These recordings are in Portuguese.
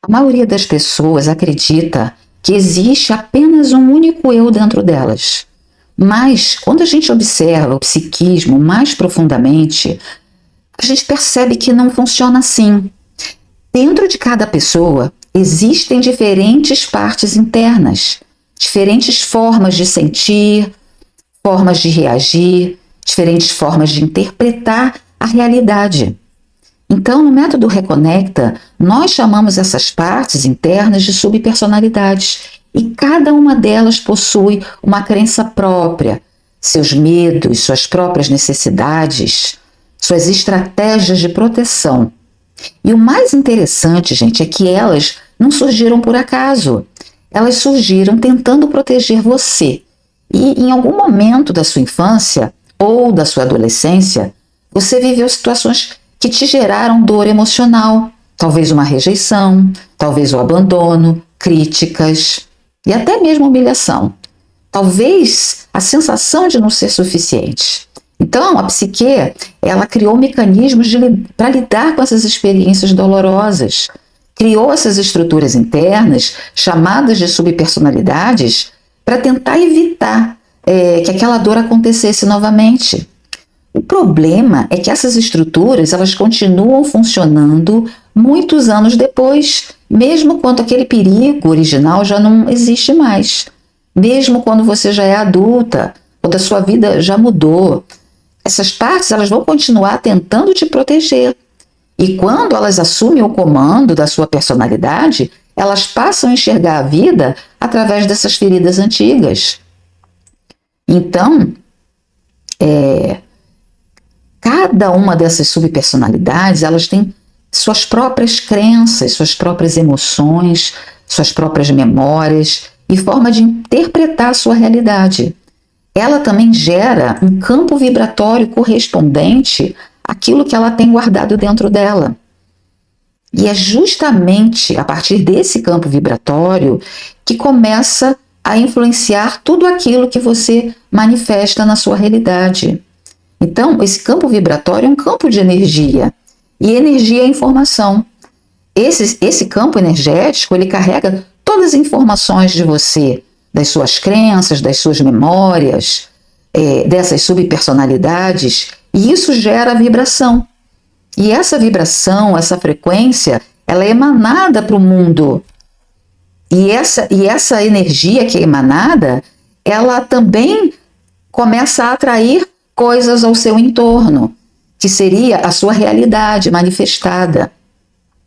A maioria das pessoas acredita que existe apenas um único eu dentro delas. Mas, quando a gente observa o psiquismo mais profundamente, a gente percebe que não funciona assim. Dentro de cada pessoa existem diferentes partes internas, diferentes formas de sentir, formas de reagir, diferentes formas de interpretar a realidade. Então, no método Reconecta, nós chamamos essas partes internas de subpersonalidades e cada uma delas possui uma crença própria, seus medos, suas próprias necessidades, suas estratégias de proteção. E o mais interessante, gente, é que elas não surgiram por acaso. Elas surgiram tentando proteger você. E em algum momento da sua infância ou da sua adolescência, você viveu situações que te geraram dor emocional, talvez uma rejeição, talvez o abandono, críticas e até mesmo humilhação. Talvez a sensação de não ser suficiente. Então, a psique, ela criou mecanismos para lidar com essas experiências dolorosas. Criou essas estruturas internas, chamadas de subpersonalidades, para tentar evitar que aquela dor acontecesse novamente. O problema é que essas estruturas elas continuam funcionando muitos anos depois, mesmo quando aquele perigo original já não existe mais. Mesmo quando você já é adulta, quando a sua vida já mudou. Essas partes elas vão continuar tentando te proteger. E quando elas assumem o comando da sua personalidade, elas passam a enxergar a vida através dessas feridas antigas. Então, cada uma dessas subpersonalidades, elas têm suas próprias crenças, suas próprias emoções, suas próprias memórias e forma de interpretar a sua realidade. Ela também gera um campo vibratório correspondente àquilo que ela tem guardado dentro dela. E é justamente a partir desse campo vibratório que começa a influenciar tudo aquilo que você manifesta na sua realidade. Então, esse campo vibratório é um campo de energia. E energia é informação. Esse campo energético, ele carrega todas as informações de você, das suas crenças, das suas memórias, dessas subpersonalidades, e isso gera vibração. E essa vibração, essa frequência, ela é emanada para o mundo. E essa energia que é emanada, ela também começa a atrair coisas ao seu entorno, que seria a sua realidade manifestada.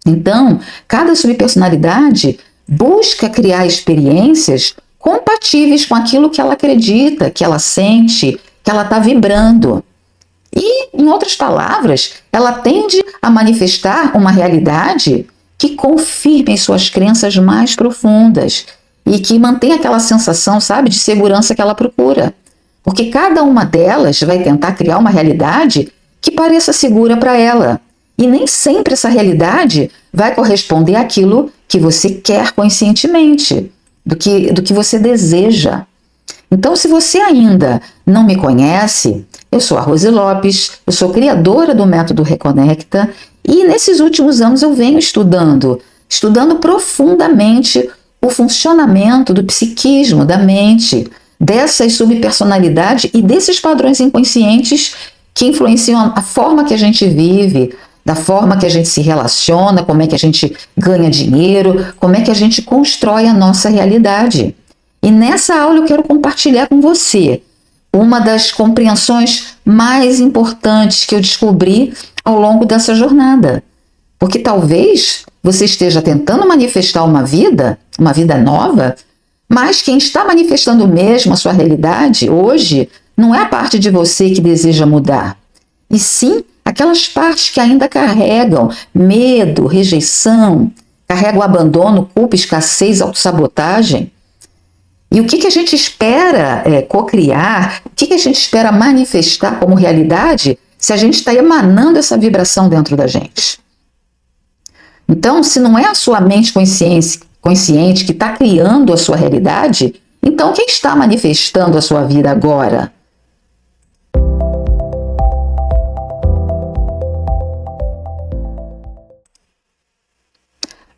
Então, cada subpersonalidade busca criar experiências compatíveis com aquilo que ela acredita, que ela sente, que ela está vibrando. E, em outras palavras, ela tende a manifestar uma realidade que confirme suas crenças mais profundas e que mantenha aquela sensação, sabe, de segurança que ela procura. Porque cada uma delas vai tentar criar uma realidade que pareça segura para ela. E nem sempre essa realidade vai corresponder àquilo que você quer conscientemente, do que você deseja. Então, se você ainda não me conhece, eu sou a Rose Lopes, eu sou criadora do método Reconecta e nesses últimos anos eu venho estudando profundamente o funcionamento do psiquismo, da mente, dessas subpersonalidades e desses padrões inconscientes que influenciam a forma que a gente vive, da forma que a gente se relaciona, como é que a gente ganha dinheiro, como é que a gente constrói a nossa realidade. E nessa aula eu quero compartilhar com você uma das compreensões mais importantes que eu descobri ao longo dessa jornada. Porque talvez você esteja tentando manifestar uma vida nova, mas quem está manifestando mesmo a sua realidade hoje não é a parte de você que deseja mudar, e sim aquelas partes que ainda carregam medo, rejeição, carregam abandono, culpa, escassez, autossabotagem. E o que a gente espera cocriar, o que a gente espera manifestar como realidade se a gente está emanando essa vibração dentro da gente? Então, se não é a sua mente consciente que está criando a sua realidade, então quem está manifestando a sua vida agora?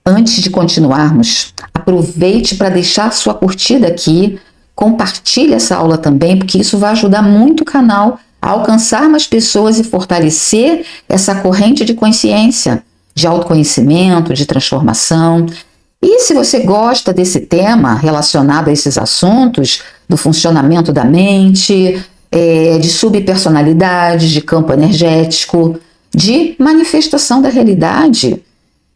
Antes de continuarmos, aproveite para deixar sua curtida aqui, compartilhe essa aula também, porque isso vai ajudar muito o canal a alcançar mais pessoas e fortalecer essa corrente de consciência, de autoconhecimento, de transformação. E se você gosta desse tema relacionado a esses assuntos, do funcionamento da mente, de subpersonalidades, de campo energético, de manifestação da realidade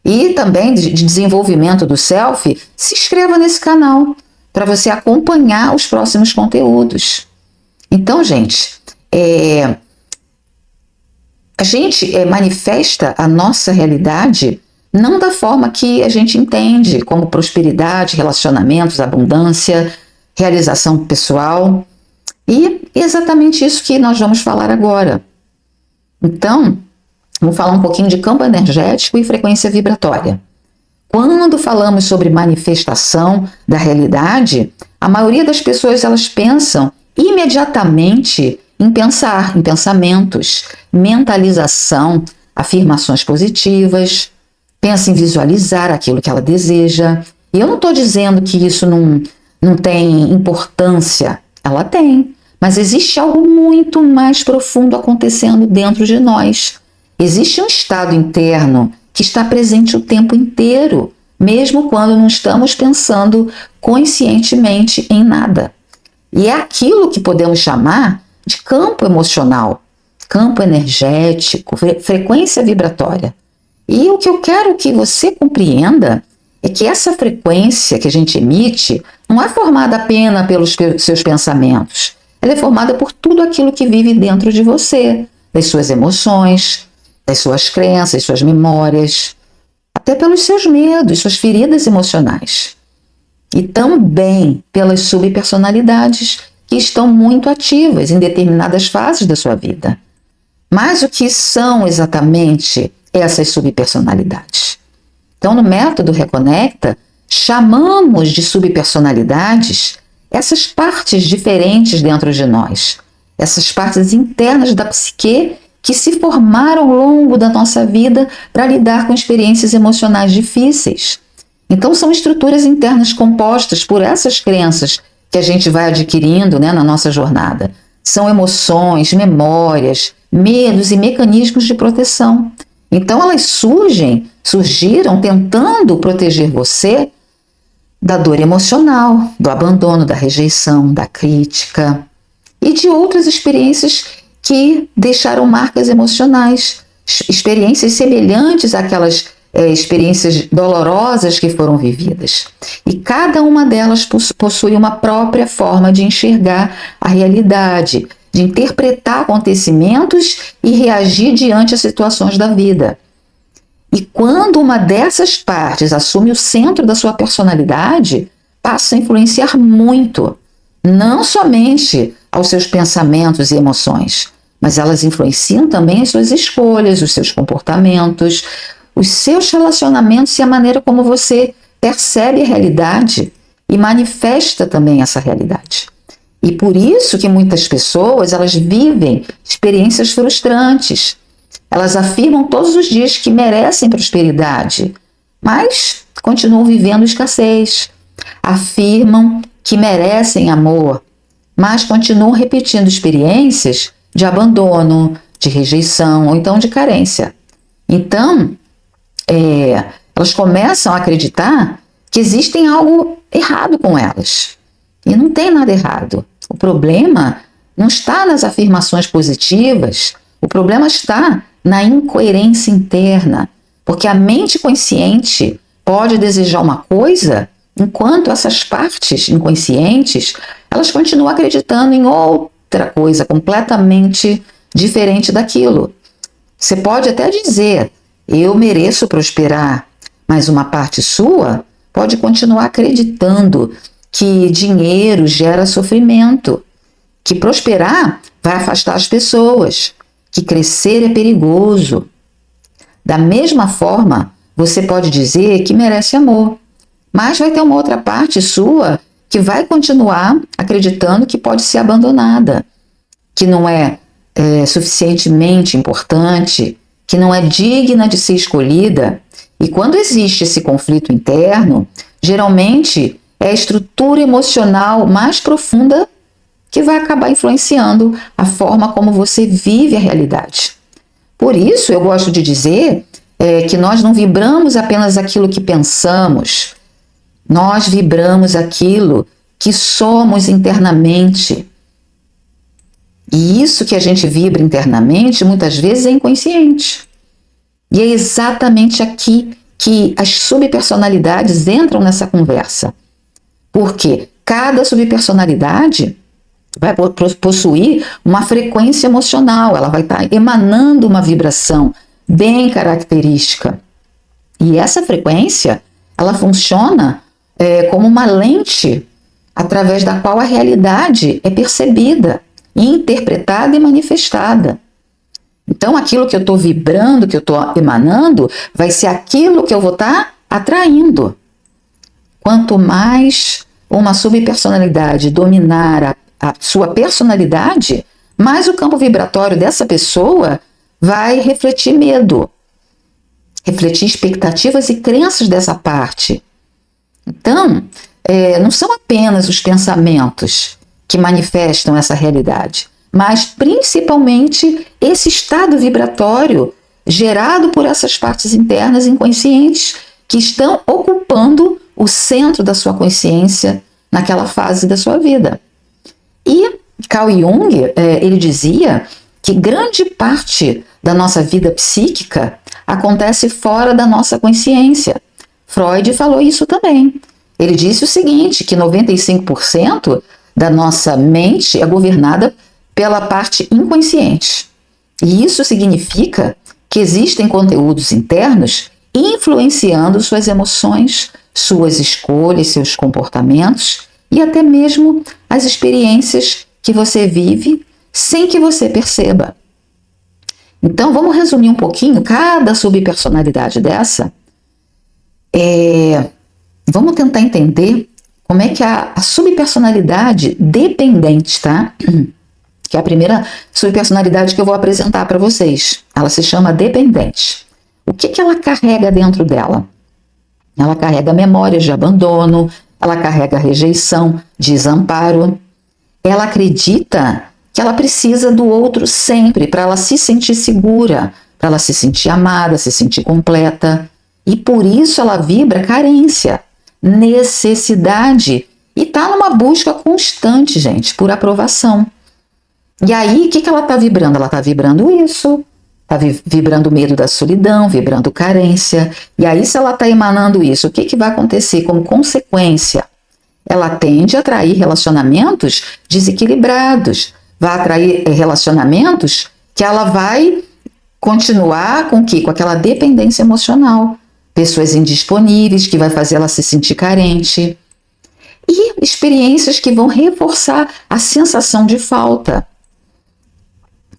e também de desenvolvimento do self, se inscreva nesse canal para você acompanhar os próximos conteúdos. Então, gente, a gente manifesta a nossa realidade não da forma que a gente entende, como prosperidade, relacionamentos, abundância, realização pessoal. E é exatamente isso que nós vamos falar agora. Então, vamos falar um pouquinho de campo energético e frequência vibratória. Quando falamos sobre manifestação da realidade, a maioria das pessoas elas pensam imediatamente em pensar, em pensamentos, mentalização, afirmações positivas, pensa em visualizar aquilo que ela deseja. E eu não estou dizendo que isso não tem importância, ela tem, mas existe algo muito mais profundo acontecendo dentro de nós. Existe um estado interno que está presente o tempo inteiro, mesmo quando não estamos pensando conscientemente em nada. E é aquilo que podemos chamar de campo emocional, campo energético, frequência vibratória. E o que eu quero que você compreenda é que essa frequência que a gente emite não é formada apenas pelos seus pensamentos. Ela é formada por tudo aquilo que vive dentro de você, das suas emoções, das suas crenças, suas memórias, até pelos seus medos, suas feridas emocionais. E também pelas subpersonalidades que estão muito ativas em determinadas fases da sua vida. Mas o que são exatamente essas subpersonalidades? Então, no método Reconecta, chamamos de subpersonalidades essas partes diferentes dentro de nós, essas partes internas da psique que se formaram ao longo da nossa vida para lidar com experiências emocionais difíceis. Então, são estruturas internas compostas por essas crenças que a gente vai adquirindo, na nossa jornada. São emoções, memórias, medos e mecanismos de proteção. Então, elas surgiram tentando proteger você da dor emocional, do abandono, da rejeição, da crítica e de outras experiências que deixaram marcas emocionais, experiências semelhantes àquelas experiências dolorosas que foram vividas. E cada uma delas possui uma própria forma de enxergar a realidade, de interpretar acontecimentos e reagir diante as situações da vida. E quando uma dessas partes assume o centro da sua personalidade, passa a influenciar muito, não somente aos seus pensamentos e emoções, mas elas influenciam também as suas escolhas, os seus comportamentos, os seus relacionamentos e a maneira como você percebe a realidade e manifesta também essa realidade. E por isso que muitas pessoas elas vivem experiências frustrantes. Elas afirmam todos os dias que merecem prosperidade, mas continuam vivendo escassez. Afirmam que merecem amor, mas continuam repetindo experiências de abandono, de rejeição ou então de carência. Então, elas começam a acreditar que existe algo errado com elas. E não tem nada errado. O problema não está nas afirmações positivas, o problema está na incoerência interna, porque a mente consciente pode desejar uma coisa, enquanto essas partes inconscientes, elas continuam acreditando em outra coisa completamente diferente daquilo. Você pode até dizer, eu mereço prosperar, mas uma parte sua pode continuar acreditando que dinheiro gera sofrimento, que prosperar vai afastar as pessoas, que crescer é perigoso. Da mesma forma, você pode dizer que merece amor, mas vai ter uma outra parte sua que vai continuar acreditando que pode ser abandonada, que não é suficientemente importante, que não é digna de ser escolhida E quando existe esse conflito interno, geralmente é a estrutura emocional mais profunda que vai acabar influenciando a forma como você vive a realidade. Por isso, eu gosto de dizer que nós não vibramos apenas aquilo que pensamos, nós vibramos aquilo que somos internamente. E isso que a gente vibra internamente, muitas vezes é inconsciente. E é exatamente aqui que as subpersonalidades entram nessa conversa. Porque cada subpersonalidade vai possuir uma frequência emocional, ela vai estar emanando uma vibração bem característica. E essa frequência, ela funciona como uma lente através da qual a realidade é percebida, interpretada e manifestada. Então, aquilo que eu estou vibrando, que eu estou emanando, vai ser aquilo que eu vou estar atraindo. Quanto mais uma subpersonalidade dominar a sua personalidade, mais o campo vibratório dessa pessoa vai refletir medo, refletir expectativas e crenças dessa parte. Então, não são apenas os pensamentos que manifestam essa realidade, mas principalmente esse estado vibratório gerado por essas partes internas inconscientes que estão ocupando o centro da sua consciência naquela fase da sua vida. E Carl Jung, ele dizia que grande parte da nossa vida psíquica acontece fora da nossa consciência. Freud falou isso também. Ele disse o seguinte, que 95% da nossa mente é governada pela parte inconsciente. E isso significa que existem conteúdos internos influenciando suas emoções, suas escolhas, seus comportamentos e até mesmo as experiências que você vive sem que você perceba. Então, vamos resumir um pouquinho cada subpersonalidade dessa. Vamos tentar entender como é que a subpersonalidade dependente, tá? Que é a primeira subpersonalidade que eu vou apresentar para vocês. Ela se chama dependente. O que ela carrega dentro dela? Ela carrega memórias de abandono, ela carrega rejeição, desamparo. Ela acredita que ela precisa do outro sempre para ela se sentir segura, para ela se sentir amada, se sentir completa. E por isso ela vibra carência, necessidade e está numa busca constante, gente, por aprovação. E aí, o que ela está vibrando? Ela está vibrando isso, está vibrando medo da solidão, vibrando carência. E aí, se ela está emanando isso, o que vai acontecer como consequência? Ela tende a atrair relacionamentos desequilibrados, vai atrair relacionamentos que ela vai continuar com o quê? Com aquela dependência emocional. Pessoas indisponíveis, que vai fazer ela se sentir carente. E experiências que vão reforçar a sensação de falta.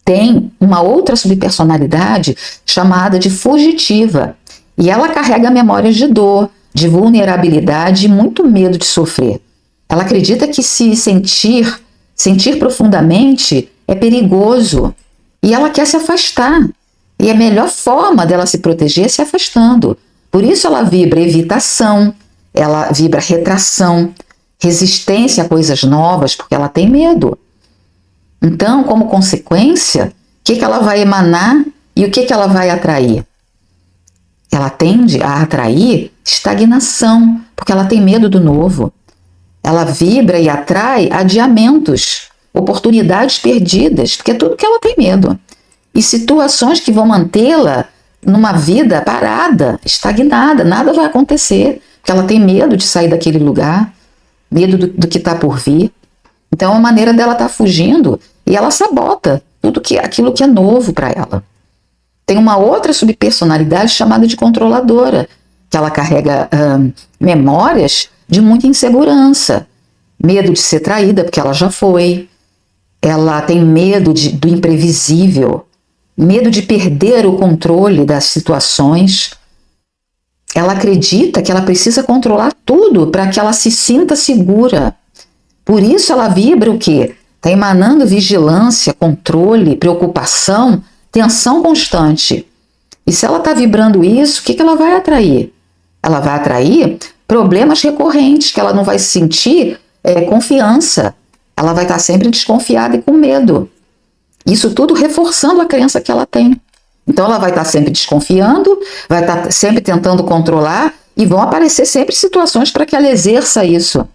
Tem uma outra subpersonalidade chamada de fugitiva. E ela carrega memórias de dor, de vulnerabilidade e muito medo de sofrer. Ela acredita que se sentir profundamente é perigoso. E ela quer se afastar. E a melhor forma dela se proteger é se afastando. Por isso ela vibra evitação, ela vibra retração, resistência a coisas novas, porque ela tem medo. Então, como consequência, o que ela vai emanar e o que ela vai atrair? Ela tende a atrair estagnação, porque ela tem medo do novo. Ela vibra e atrai adiamentos, oportunidades perdidas, porque é tudo que ela tem medo. E situações que vão mantê-la numa vida parada, estagnada, nada vai acontecer, porque ela tem medo de sair daquele lugar, medo do que está por vir. Então é uma maneira dela estar fugindo e ela sabota aquilo que é novo para ela. Tem uma outra subpersonalidade chamada de controladora, que ela carrega memórias de muita insegurança, medo de ser traída, porque ela já foi, ela tem medo do imprevisível, medo de perder o controle das situações. Ela acredita que ela precisa controlar tudo para que ela se sinta segura. Por isso ela vibra o quê? Está emanando vigilância, controle, preocupação, tensão constante. E se ela está vibrando isso, o que ela vai atrair? Ela vai atrair problemas recorrentes, que ela não vai sentir confiança. Ela vai estar sempre desconfiada e com medo. Isso tudo reforçando a crença que ela tem. Então ela vai estar sempre desconfiando, vai estar sempre tentando controlar e vão aparecer sempre situações para que ela exerça isso.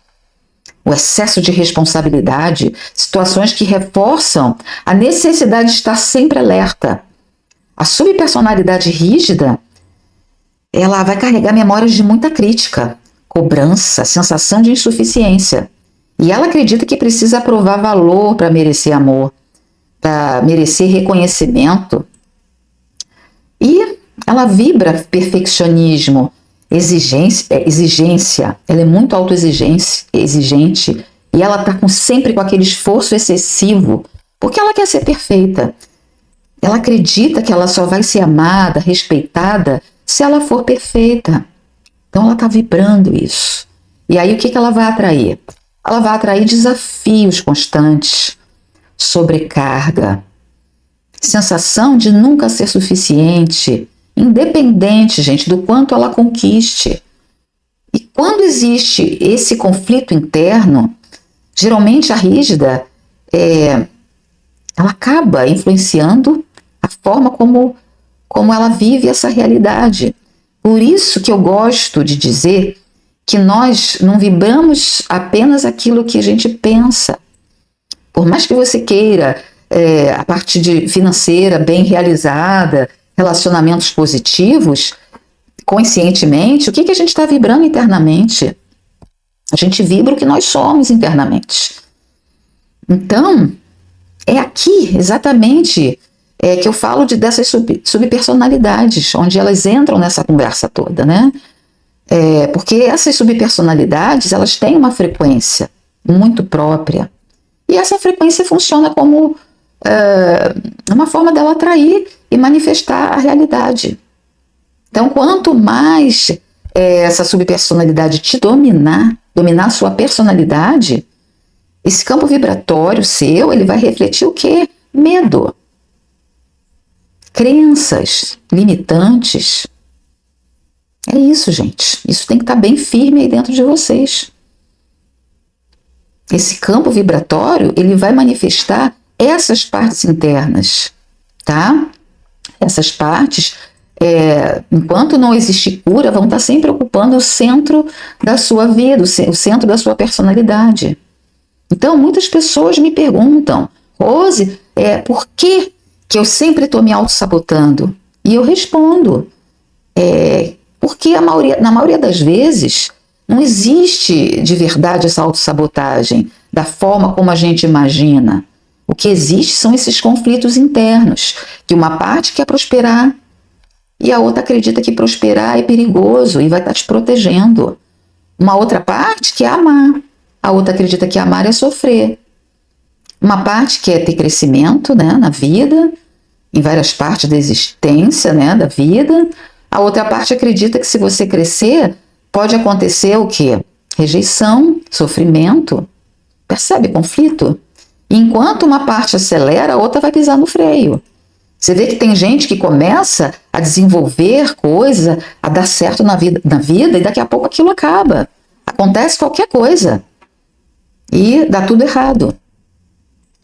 O excesso de responsabilidade, situações que reforçam a necessidade de estar sempre alerta. A subpersonalidade rígida, ela vai carregar memórias de muita crítica, cobrança, sensação de insuficiência. E ela acredita que precisa provar valor para merecer amor, para merecer reconhecimento. E ela vibra perfeccionismo, exigência. Ela é muito exigente e ela está sempre com aquele esforço excessivo, porque ela quer ser perfeita. Ela acredita que ela só vai ser amada, respeitada, se ela for perfeita. Então ela está vibrando isso. E aí o que ela vai atrair? Ela vai atrair desafios constantes, sobrecarga, sensação de nunca ser suficiente, independente, gente, do quanto ela conquiste. E quando existe esse conflito interno, geralmente a rígida, ela acaba influenciando a forma como ela vive essa realidade. Por isso que eu gosto de dizer que nós não vibramos apenas aquilo que a gente pensa. Por mais que você queira a parte financeira bem realizada, relacionamentos positivos, conscientemente, o que a gente está vibrando internamente? A gente vibra o que nós somos internamente. Então, é aqui exatamente que eu falo dessas subpersonalidades, onde elas entram nessa conversa toda, né? Porque essas subpersonalidades, elas têm uma frequência muito própria. E essa frequência funciona como uma forma dela atrair e manifestar a realidade. Então, quanto mais essa subpersonalidade te dominar a sua personalidade, esse campo vibratório seu, ele vai refletir o quê? Medo. Crenças limitantes. É isso, gente. Isso tem que estar bem firme aí dentro de vocês. Esse campo vibratório, ele vai manifestar essas partes internas, tá? Essas partes, enquanto não existe cura, vão estar sempre ocupando o centro da sua vida, o centro da sua personalidade. Então, muitas pessoas me perguntam, Rose, por que eu sempre estou me auto-sabotando? E eu respondo, porque na maioria das vezes não existe de verdade essa autossabotagem da forma como a gente imagina. O que existe são esses conflitos internos, que uma parte quer prosperar e a outra acredita que prosperar é perigoso e vai estar te protegendo. Uma outra parte quer amar, a outra acredita que amar é sofrer. Uma parte quer ter crescimento, né, na vida, em várias partes da existência, né, da vida. A outra parte acredita que se você crescer, pode acontecer o quê? Rejeição, sofrimento. Percebe conflito? Enquanto uma parte acelera, a outra vai pisar no freio. Você vê que tem gente que começa a desenvolver coisa, a dar certo na vida e daqui a pouco aquilo acaba. Acontece qualquer coisa e dá tudo errado.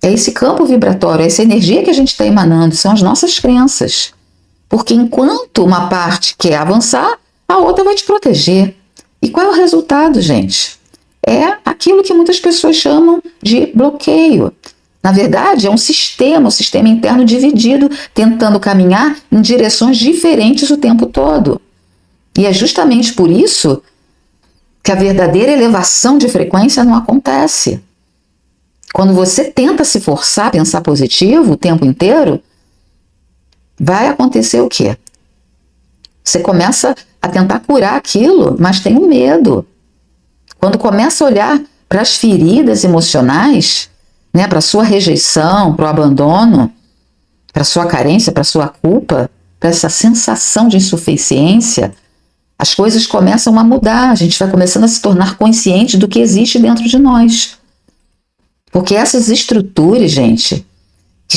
É esse campo vibratório, é essa energia que a gente está emanando, são as nossas crenças. Porque enquanto uma parte quer avançar, a outra vai te proteger. E qual é o resultado, gente? É aquilo que muitas pessoas chamam de bloqueio. Na verdade, é um sistema interno dividido, tentando caminhar em direções diferentes o tempo todo. E é justamente por isso que a verdadeira elevação de frequência não acontece. Quando você tenta se forçar a pensar positivo o tempo inteiro, vai acontecer o quê? Você começa a tentar curar aquilo, mas tem um medo. Quando começa a olhar para as feridas emocionais, né, para a sua rejeição, para o abandono, para a sua carência, para a sua culpa, para essa sensação de insuficiência, as coisas começam a mudar, a gente vai começando a se tornar consciente do que existe dentro de nós. Porque essas estruturas, gente, que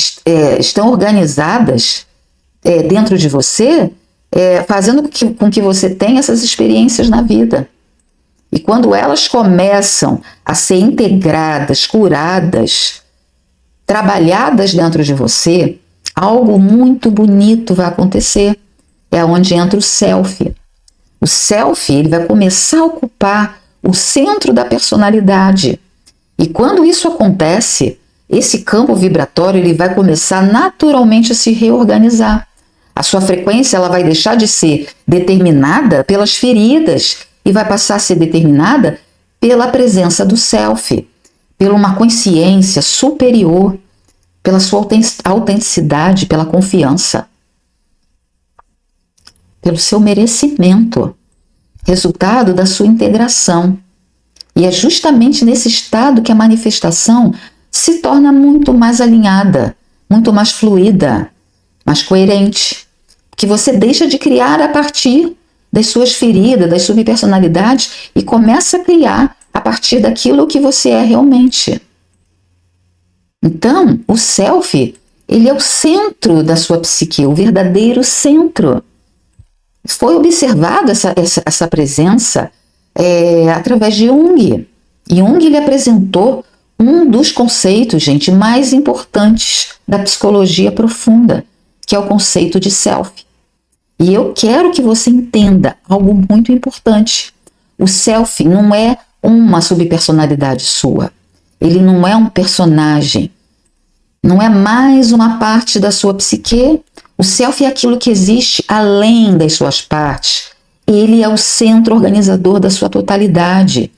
estão organizadas dentro de você, fazendo com que você tenha essas experiências na vida. E quando elas começam a ser integradas, curadas, trabalhadas dentro de você, algo muito bonito vai acontecer. É onde entra o self. O self, ele vai começar a ocupar o centro da personalidade. E quando isso acontece, esse campo vibratório ele vai começar naturalmente a se reorganizar. A sua frequência ela vai deixar de ser determinada pelas feridas e vai passar a ser determinada pela presença do self, pela uma consciência superior, pela sua autenticidade, pela confiança, pelo seu merecimento, resultado da sua integração. E é justamente nesse estado que a manifestação se torna muito mais alinhada, muito mais fluida, mais coerente, que você deixa de criar a partir das suas feridas, das subpersonalidades e começa a criar a partir daquilo que você é realmente. Então, o self, ele é o centro da sua psique, o verdadeiro centro. Foi observada essa presença através de Jung. Jung ele apresentou um dos conceitos, gente, mais importantes da psicologia profunda, que é o conceito de self. E eu quero que você entenda algo muito importante. O self não é uma subpersonalidade sua. Ele não é um personagem. Não é mais uma parte da sua psique. O self é aquilo que existe além das suas partes. Ele é o centro organizador da sua totalidade.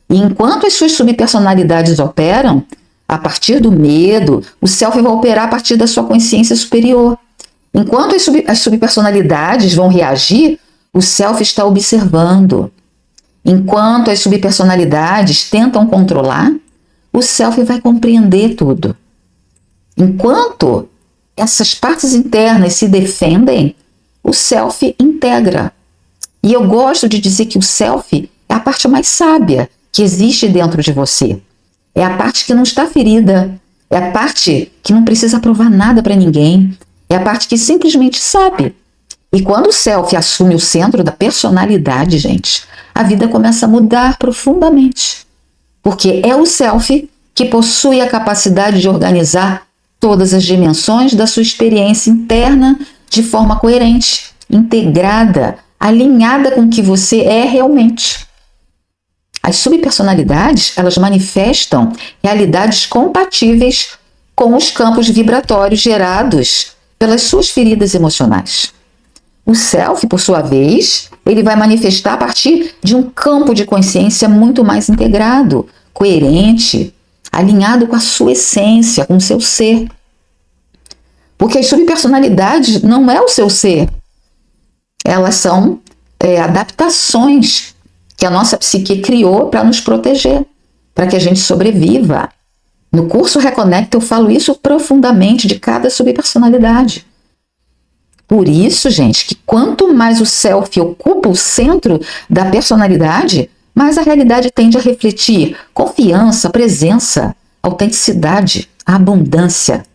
E enquanto as suas subpersonalidades operam, a partir do medo, o self vai operar a partir da sua consciência superior. Enquanto as subpersonalidades vão reagir, o self está observando. Enquanto as subpersonalidades tentam controlar, o self vai compreender tudo. Enquanto essas partes internas se defendem, o self integra. E eu gosto de dizer que o self é a parte mais sábia que existe dentro de você. É a parte que não está ferida. É a parte que não precisa provar nada para ninguém. É a parte que simplesmente sabe. E quando o self assume o centro da personalidade, gente, a vida começa a mudar profundamente. Porque é o self que possui a capacidade de organizar todas as dimensões da sua experiência interna de forma coerente, integrada, alinhada com o que você é realmente. As subpersonalidades, elas manifestam realidades compatíveis com os campos vibratórios gerados pelas suas feridas emocionais. O self, por sua vez, ele vai manifestar a partir de um campo de consciência muito mais integrado, coerente, alinhado com a sua essência, com o seu ser. Porque as subpersonalidades não é o seu ser. Elas são adaptações que a nossa psique criou para nos proteger, para que a gente sobreviva. No curso Reconecta eu falo isso profundamente de cada subpersonalidade. Por isso, gente, que quanto mais o self ocupa o centro da personalidade, mais a realidade tende a refletir confiança, presença, autenticidade, abundância.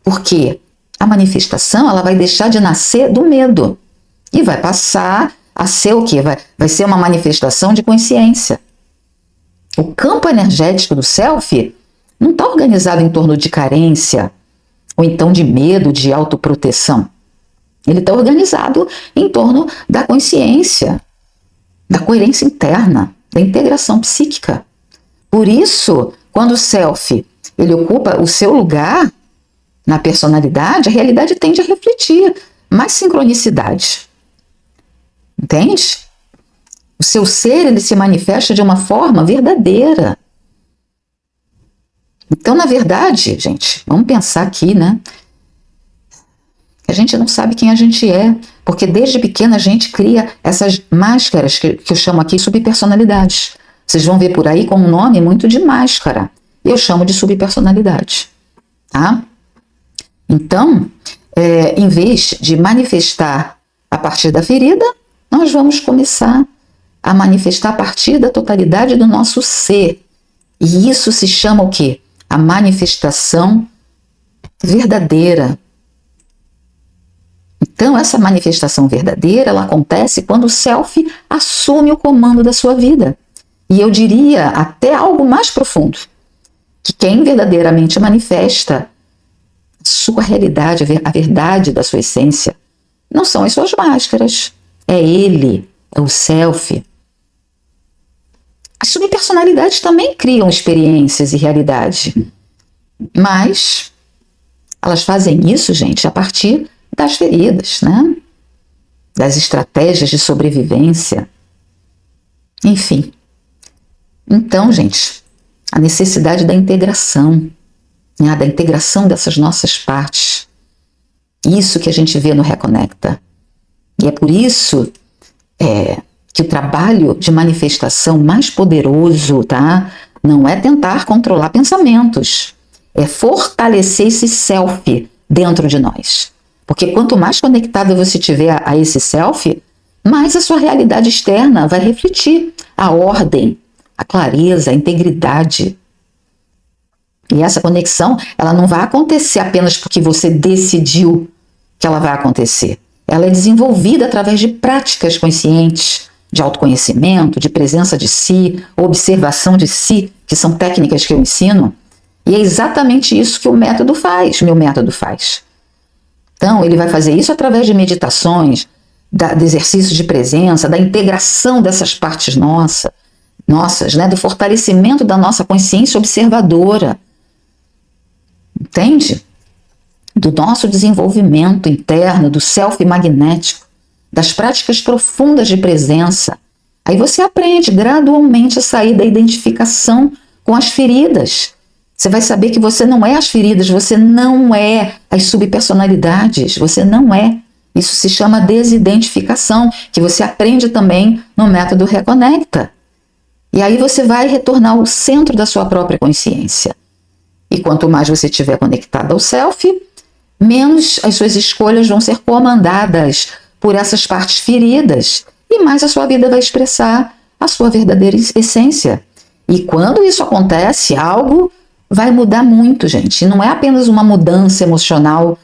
Porque a manifestação ela vai deixar de nascer do medo e vai passar a ser o quê? Vai ser uma manifestação de consciência. O campo energético do self não está organizado em torno de carência ou então de medo, de autoproteção. Ele está organizado em torno da consciência, da coerência interna, da integração psíquica. Por isso, quando o self ele ocupa o seu lugar na personalidade, a realidade tende a refletir mais sincronicidade. Entende? O seu ser ele se manifesta de uma forma verdadeira. Então, na verdade, gente, vamos pensar aqui, né? A gente não sabe quem a gente é, porque desde pequena a gente cria essas máscaras que eu chamo aqui subpersonalidades. Vocês vão ver por aí com um nome muito de máscara. Eu chamo de subpersonalidade, tá? Então, em vez de manifestar a partir da ferida, nós vamos começar a manifestar a partir da totalidade do nosso ser. E isso se chama o quê? A manifestação verdadeira. Então, essa manifestação verdadeira, ela acontece quando o self assume o comando da sua vida. E eu diria até algo mais profundo, que quem verdadeiramente manifesta a sua realidade, a verdade da sua essência, não são as suas máscaras, é ele, é o self. As subpersonalidades também criam experiências e realidade, mas elas fazem isso, gente, a partir das feridas, né? Das estratégias de sobrevivência. Enfim. Então, gente, a necessidade da integração, né? Da integração dessas nossas partes. Isso que a gente vê no Reconecta. E é por isso que o trabalho de manifestação mais poderoso, tá? Não é tentar controlar pensamentos, é fortalecer esse self dentro de nós. Porque quanto mais conectado você tiver a esse self, mais a sua realidade externa vai refletir a ordem, a clareza, a integridade. E essa conexão, ela não vai acontecer apenas porque você decidiu que ela vai acontecer. Ela é desenvolvida através de práticas conscientes, de autoconhecimento, de presença de si, observação de si, que são técnicas que eu ensino. E é exatamente isso que o método faz, meu método faz. Então, ele vai fazer isso através de meditações, de exercícios de presença, da integração dessas partes nossas, né, do fortalecimento da nossa consciência observadora. Entende? Do nosso desenvolvimento interno, do self magnético, das práticas profundas de presença. Aí você aprende gradualmente a sair da identificação com as feridas. Você vai saber que você não é as feridas, você não é as subpersonalidades, você não é. Isso se chama desidentificação, que você aprende também no método Reconecta. E aí você vai retornar ao centro da sua própria consciência. E quanto mais você estiver conectado ao self, menos as suas escolhas vão ser comandadas por essas partes feridas e mais a sua vida vai expressar a sua verdadeira essência. E quando isso acontece, algo vai mudar muito, gente. Não é apenas uma mudança emocional,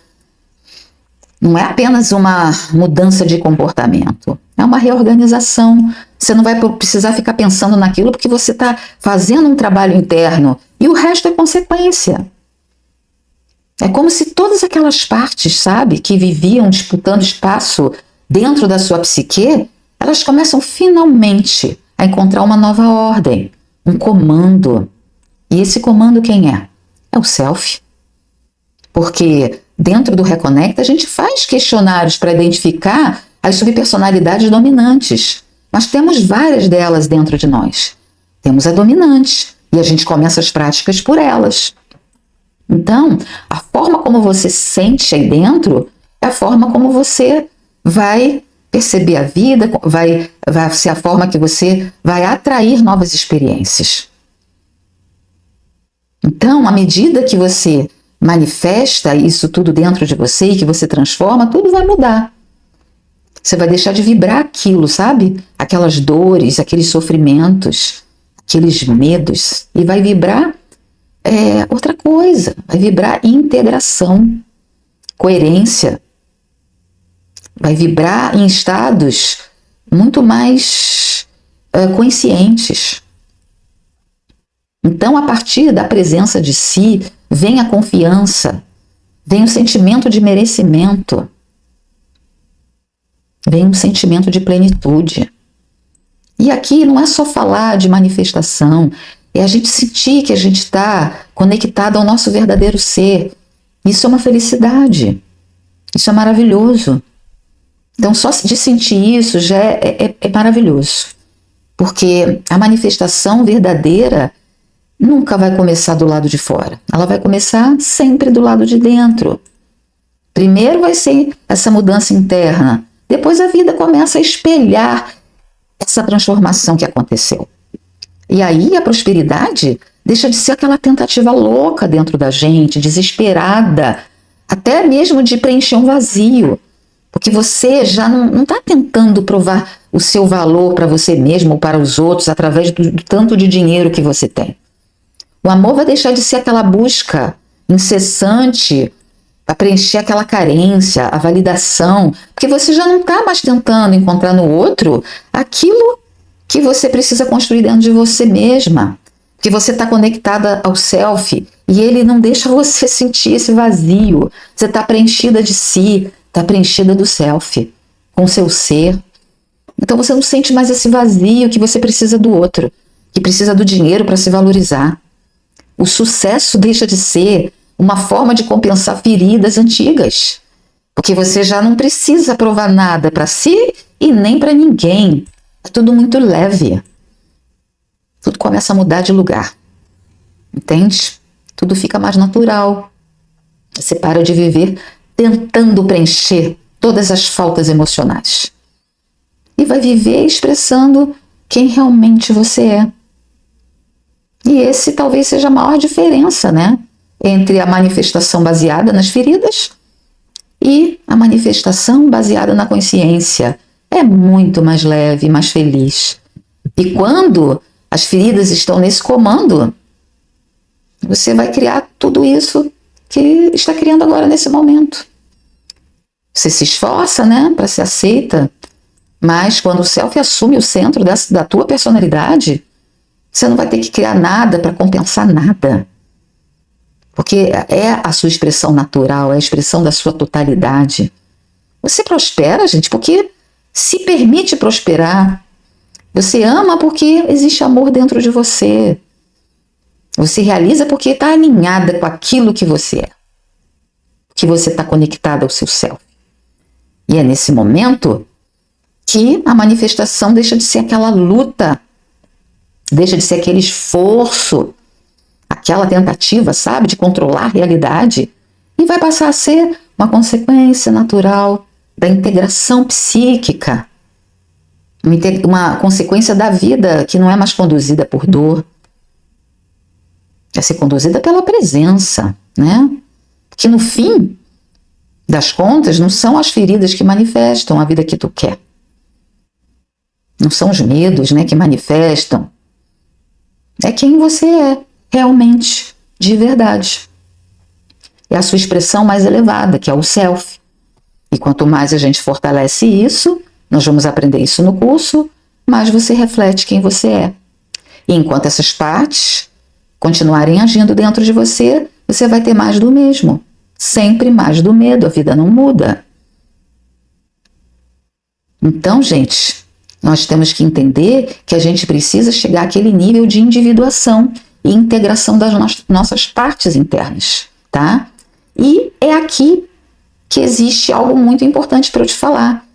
não é apenas uma mudança de comportamento. É uma reorganização. Você não vai precisar ficar pensando naquilo porque você está fazendo um trabalho interno e o resto é consequência. É como se todas aquelas partes, sabe, que viviam disputando espaço dentro da sua psique, elas começam finalmente a encontrar uma nova ordem, um comando. E esse comando quem é? É o self. Porque dentro do Reconecta a gente faz questionários para identificar as subpersonalidades dominantes. Mas temos várias delas dentro de nós. Temos a dominante e a gente começa as práticas por elas. Então, a forma como você sente aí dentro é a forma como você vai perceber a vida, vai ser a forma que você vai atrair novas experiências. Então, à medida que você manifesta isso tudo dentro de você e que você transforma, tudo vai mudar. Você vai deixar de vibrar aquilo, sabe? Aquelas dores, aqueles sofrimentos, aqueles medos, e vai vibrar outra coisa, vai vibrar integração, coerência, vai vibrar em estados muito mais conscientes. Então, a partir da presença de si, vem a confiança, vem o sentimento de merecimento, vem um sentimento de plenitude. E aqui não é só falar de manifestação, é a gente sentir que a gente está conectado ao nosso verdadeiro ser. Isso é uma felicidade, isso é maravilhoso. Então, só de sentir isso já é maravilhoso, porque a manifestação verdadeira nunca vai começar do lado de fora. Ela vai começar sempre do lado de dentro. Primeiro vai ser essa mudança interna. Depois a vida começa a espelhar essa transformação que aconteceu. E aí a prosperidade deixa de ser aquela tentativa louca dentro da gente, desesperada, até mesmo de preencher um vazio. Porque você já não está tentando provar o seu valor para você mesmo ou para os outros através do tanto de dinheiro que você tem. O amor vai deixar de ser aquela busca incessante para preencher aquela carência, a validação, porque você já não está mais tentando encontrar no outro aquilo que você precisa construir dentro de você mesma, porque você está conectada ao self e ele não deixa você sentir esse vazio. Você está preenchida de si, está preenchida do self, com o seu ser. Então você não sente mais esse vazio que você precisa do outro, que precisa do dinheiro para se valorizar. O sucesso deixa de ser uma forma de compensar feridas antigas, porque você já não precisa provar nada para si e nem para ninguém. É tudo muito leve. Tudo começa a mudar de lugar. Entende? Tudo fica mais natural. Você para de viver tentando preencher todas as faltas emocionais. E vai viver expressando quem realmente você é. E esse talvez seja a maior diferença, né? Entre a manifestação baseada nas feridas e a manifestação baseada na consciência. É muito mais leve, mais feliz. E quando as feridas estão nesse comando, você vai criar tudo isso que está criando agora nesse momento. Você se esforça, né, para ser aceita, mas quando o self assume o centro da tua personalidade, você não vai ter que criar nada para compensar nada. Porque é a sua expressão natural, é a expressão da sua totalidade. Você prospera, gente, porque se permite prosperar. Você ama porque existe amor dentro de você. Você realiza porque está alinhada com aquilo que você é. Que você está conectada ao seu self. E é nesse momento que a manifestação deixa de ser aquela luta, deixa de ser aquele esforço, aquela tentativa, sabe, de controlar a realidade, e vai passar a ser uma consequência natural da integração psíquica, uma consequência da vida que não é mais conduzida por dor, é ser conduzida pela presença, né? Que no fim das contas não são as feridas que manifestam a vida que tu quer. Não são os medos, né, que manifestam. É quem você é, realmente, de verdade. É a sua expressão mais elevada, que é o self. E quanto mais a gente fortalece isso, nós vamos aprender isso no curso, mais você reflete quem você é. E enquanto essas partes continuarem agindo dentro de você, você vai ter mais do mesmo. Sempre mais do medo, a vida não muda. Então, gente, nós temos que entender que a gente precisa chegar àquele nível de individuação e integração das nossas partes internas, tá? E é aqui que existe algo muito importante para eu te falar,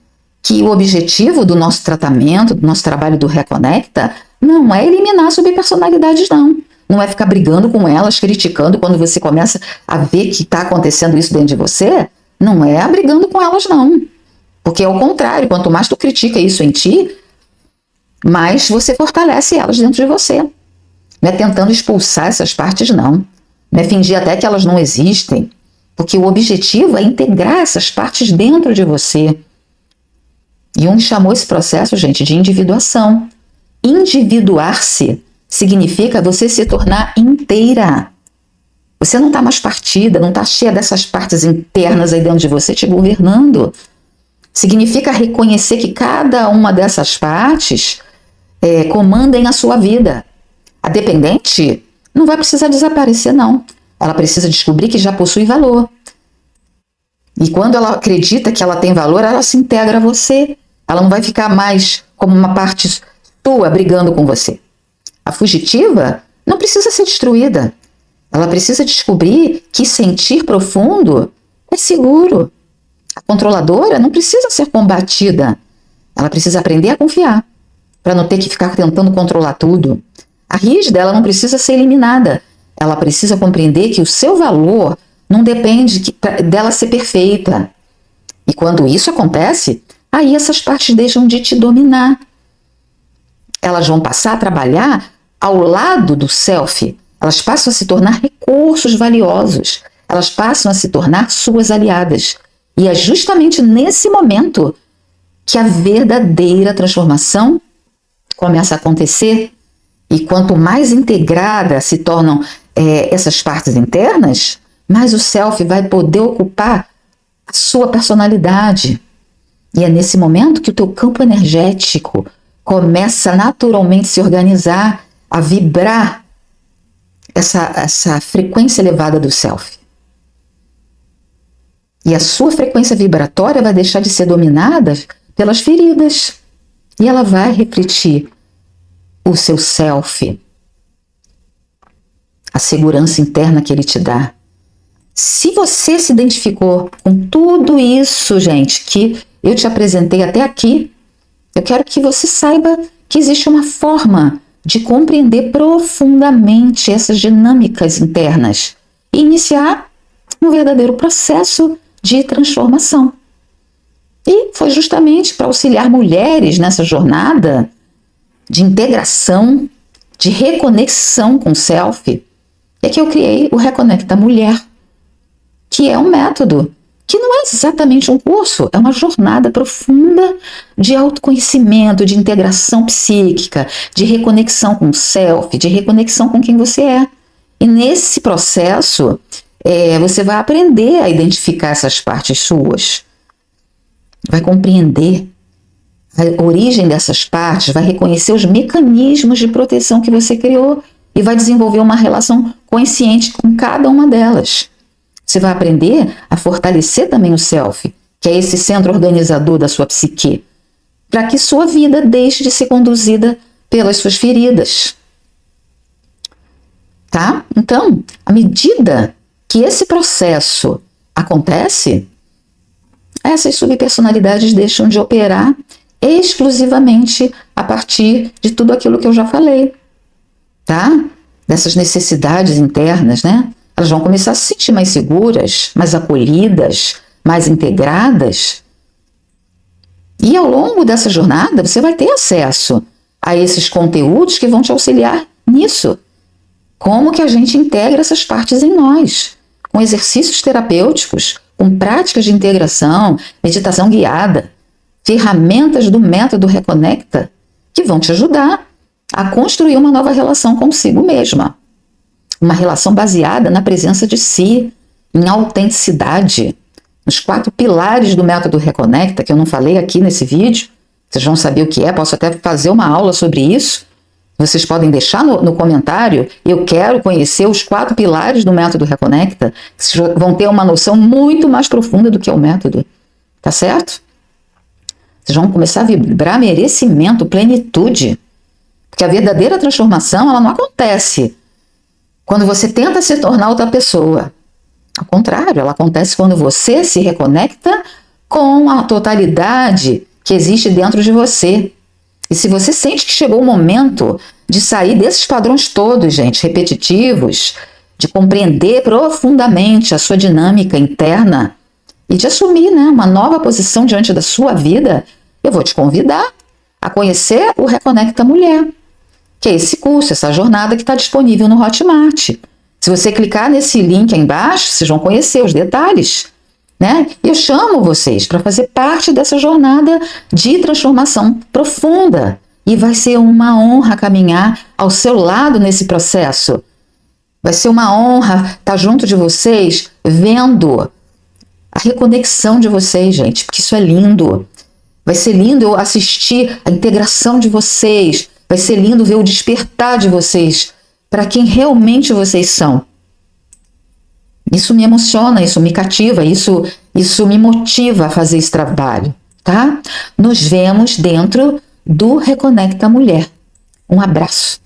que o objetivo do nosso tratamento, do nosso trabalho do Reconecta, não é eliminar subpersonalidades, não. Não é ficar brigando com elas, criticando quando você começa a ver que está acontecendo isso dentro de você. Não é brigando com elas, não. Porque é o contrário, quanto mais tu critica isso em ti, mais você fortalece elas dentro de você. Não é tentando expulsar essas partes, não. Não é fingir até que elas não existem. Porque o objetivo é integrar essas partes dentro de você. Jung chamou esse processo, gente, de individuação. Individuar-se significa você se tornar inteira. Você não está mais partida, não está cheia dessas partes internas aí dentro de você te governando. Significa reconhecer que cada uma dessas partes comandem a sua vida. A dependente não vai precisar desaparecer, não. Ela precisa descobrir que já possui valor. E quando ela acredita que ela tem valor, ela se integra a você. Ela não vai ficar mais como uma parte tua brigando com você. A fugitiva não precisa ser destruída. Ela precisa descobrir que sentir profundo é seguro. A controladora não precisa ser combatida. Ela precisa aprender a confiar, para não ter que ficar tentando controlar tudo. A rígida, ela não precisa ser eliminada. Ela precisa compreender que o seu valor não depende dela ser perfeita. E quando isso acontece, aí essas partes deixam de te dominar. Elas vão passar a trabalhar ao lado do self. Elas passam a se tornar recursos valiosos. Elas passam a se tornar suas aliadas. E é justamente nesse momento que a verdadeira transformação começa a acontecer. E quanto mais integradas se tornam essas partes internas, mais o self vai poder ocupar a sua personalidade. E é nesse momento que o teu campo energético começa naturalmente a se organizar, a vibrar essa frequência elevada do self. E a sua frequência vibratória vai deixar de ser dominada pelas feridas. E ela vai refletir o seu self, a segurança interna que ele te dá. Se você se identificou com tudo isso, gente, que eu te apresentei até aqui, eu quero que você saiba que existe uma forma de compreender profundamente essas dinâmicas internas e iniciar um verdadeiro processo de transformação. E foi justamente para auxiliar mulheres nessa jornada de integração, de reconexão com o self, é que eu criei o Reconecta Mulher, que é um método que não é exatamente um curso, é uma jornada profunda de autoconhecimento, de integração psíquica, de reconexão com o self, de reconexão com quem você é. E nesse processo, você vai aprender a identificar essas partes suas, vai compreender a origem dessas partes, vai reconhecer os mecanismos de proteção que você criou e vai desenvolver uma relação consciente com cada uma delas. Você vai aprender a fortalecer também o self, que é esse centro organizador da sua psique, para que sua vida deixe de ser conduzida pelas suas feridas. Tá? Então, à medida que esse processo acontece, essas subpersonalidades deixam de operar exclusivamente a partir de tudo aquilo que eu já falei, tá? Dessas necessidades internas, né? Elas vão começar a se sentir mais seguras, mais acolhidas, mais integradas. E ao longo dessa jornada, você vai ter acesso a esses conteúdos que vão te auxiliar nisso. Como que a gente integra essas partes em nós? Com exercícios terapêuticos, com práticas de integração, meditação guiada, ferramentas do método Reconecta, que vão te ajudar a construir uma nova relação consigo mesma. Uma relação baseada na presença de si, em autenticidade. Nos 4 pilares do método Reconecta, que eu não falei aqui nesse vídeo, vocês vão saber o que é, posso até fazer uma aula sobre isso. Vocês podem deixar no comentário, eu quero conhecer os 4 pilares do método Reconecta, vocês vão ter uma noção muito mais profunda do que é o método, tá certo? Vocês vão começar a vibrar merecimento, plenitude, porque a verdadeira transformação, ela não acontece quando você tenta se tornar outra pessoa. Ao contrário, ela acontece quando você se reconecta com a totalidade que existe dentro de você. E se você sente que chegou o momento de sair desses padrões todos, gente, repetitivos, de compreender profundamente a sua dinâmica interna e de assumir, né, uma nova posição diante da sua vida, eu vou te convidar a conhecer o Reconecta Mulher, que é esse curso, essa jornada que está disponível no Hotmart. Se você clicar nesse link aí embaixo, vocês vão conhecer os detalhes, né? Eu chamo vocês para fazer parte dessa jornada de transformação profunda. E vai ser uma honra caminhar ao seu lado nesse processo. Vai ser uma honra estar junto de vocês, vendo a reconexão de vocês, gente, porque isso é lindo. Vai ser lindo eu assistir a integração de vocês. Vai ser lindo ver o despertar de vocês para quem realmente vocês são. Isso me emociona, isso me cativa, isso me motiva a fazer esse trabalho, tá? Nos vemos dentro do Reconecta Mulher. Um abraço.